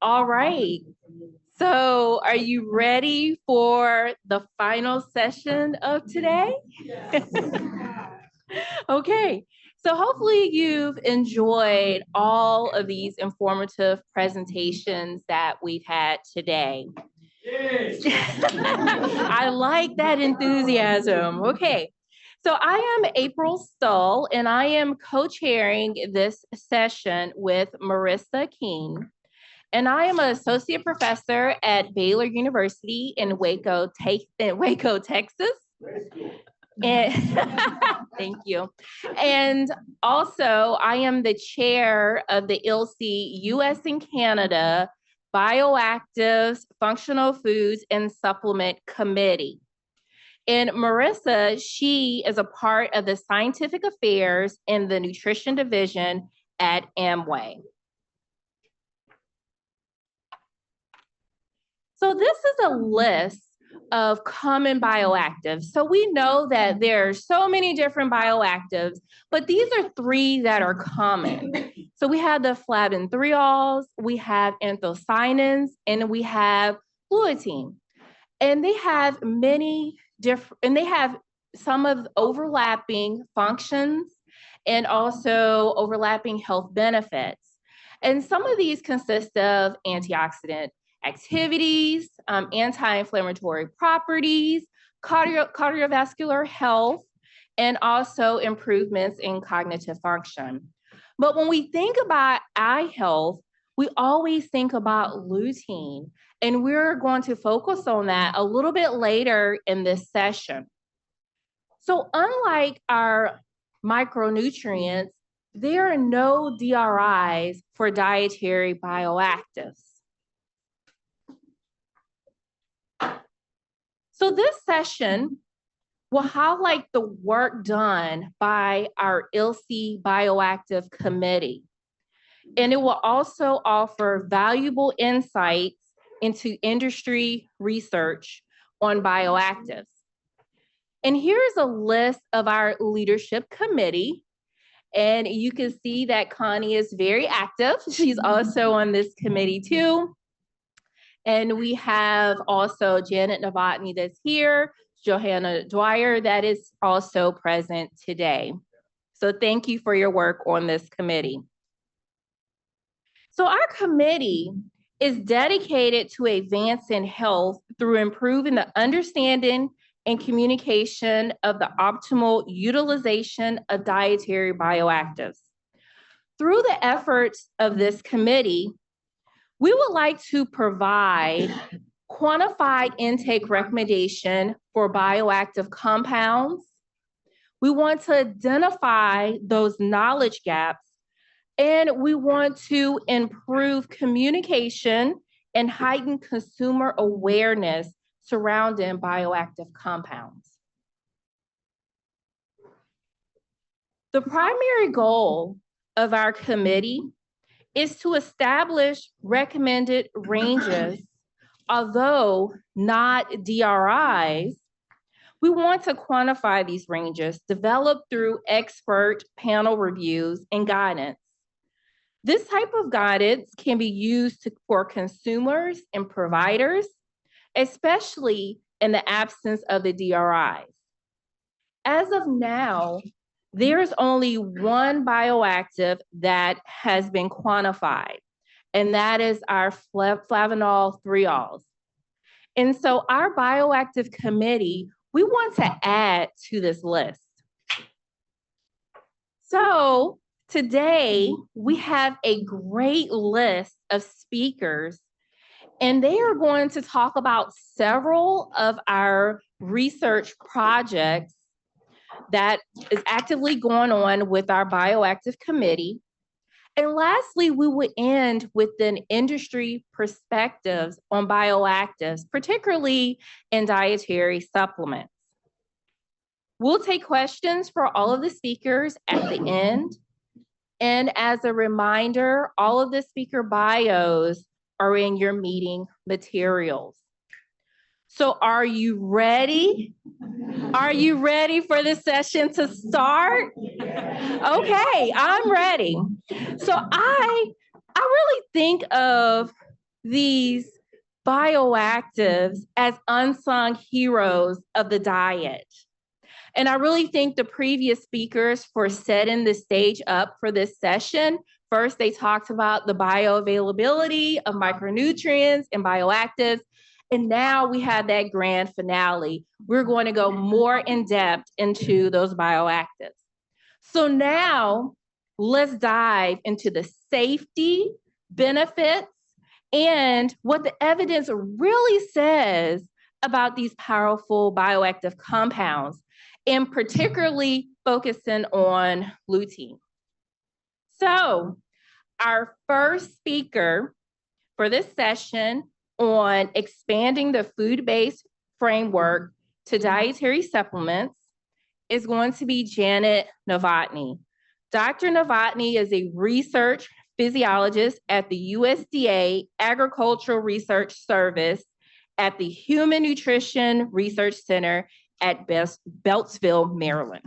All right. So are you ready for the final session of today? Okay. So hopefully you've enjoyed all of these informative presentations that we've had today. I like that enthusiasm. Okay. So I am April Stull, and I am co-chairing this session with Marissa King. And I am an associate professor at Baylor University in Waco, Texas. And thank you. And also, I am the chair of the ILSI US and Canada Bioactives, Functional Foods, and Supplement Committee. And Marissa, she is a part of the scientific affairs in the nutrition division at Amway. So this is a list of common bioactives. So we know that there are so many different bioactives, but these are three that are common. So we have the flavonols, we have anthocyanins, and we have lutein. And they have many different, and they have some of overlapping functions and also overlapping health benefits. And some of these consist of antioxidant activities, anti-inflammatory properties, cardiovascular health, and also improvements in cognitive function. But when we think about eye health, we always think about lutein, and we're going to focus on that a little bit later in this session. So unlike our micronutrients, there are no DRIs for dietary bioactives. So this session will highlight the work done by our ILSI Bioactive Committee. And it will also offer valuable insights into industry research on bioactives. And here's a list of our leadership committee. And you can see that Connie is very active. She's also on this committee too. And we have also Janet Novotny that's here, Johanna Dwyer that is also present today. So thank you for your work on this committee. So our committee is dedicated to advancing health through improving the understanding and communication of the optimal utilization of dietary bioactives. Through the efforts of this committee, we would like to provide quantified intake recommendation for bioactive compounds. We want to identify those knowledge gaps, and we want to improve communication and heighten consumer awareness surrounding bioactive compounds. The primary goal of our committee is to establish recommended ranges. Although not DRIs, we want to quantify these ranges developed through expert panel reviews and guidance. This type of guidance can be used for consumers and providers, especially in the absence of the DRIs. As of now, there's only one bioactive that has been quantified, and that is our flavanol 3-ols. And so our bioactive committee, we want to add to this list. So today we have a great list of speakers, and they are going to talk about several of our research projects that is actively going on with our bioactive committee. And lastly, we would end with an industry perspectives on bioactives, particularly in dietary supplements. We'll take questions for all of the speakers at the end. And as a reminder, all of the speaker bios are in your meeting materials. So are you ready? Are you ready for this session to start? Okay, I'm ready. So I really think of these bioactives as unsung heroes of the diet. And I really thank the previous speakers for setting the stage up for this session. First, they talked about the bioavailability of micronutrients and bioactives. And now we have that grand finale. We're going to go more in depth into those bioactives. So now let's dive into the safety, benefits, and what the evidence really says about these powerful bioactive compounds, and particularly focusing on lutein. So our first speaker for this session on expanding the food-based framework to dietary supplements is going to be Janet Novotny. Dr. Novotny is a research physiologist at the USDA Agricultural Research Service at the Human Nutrition Research Center at Beltsville, Maryland.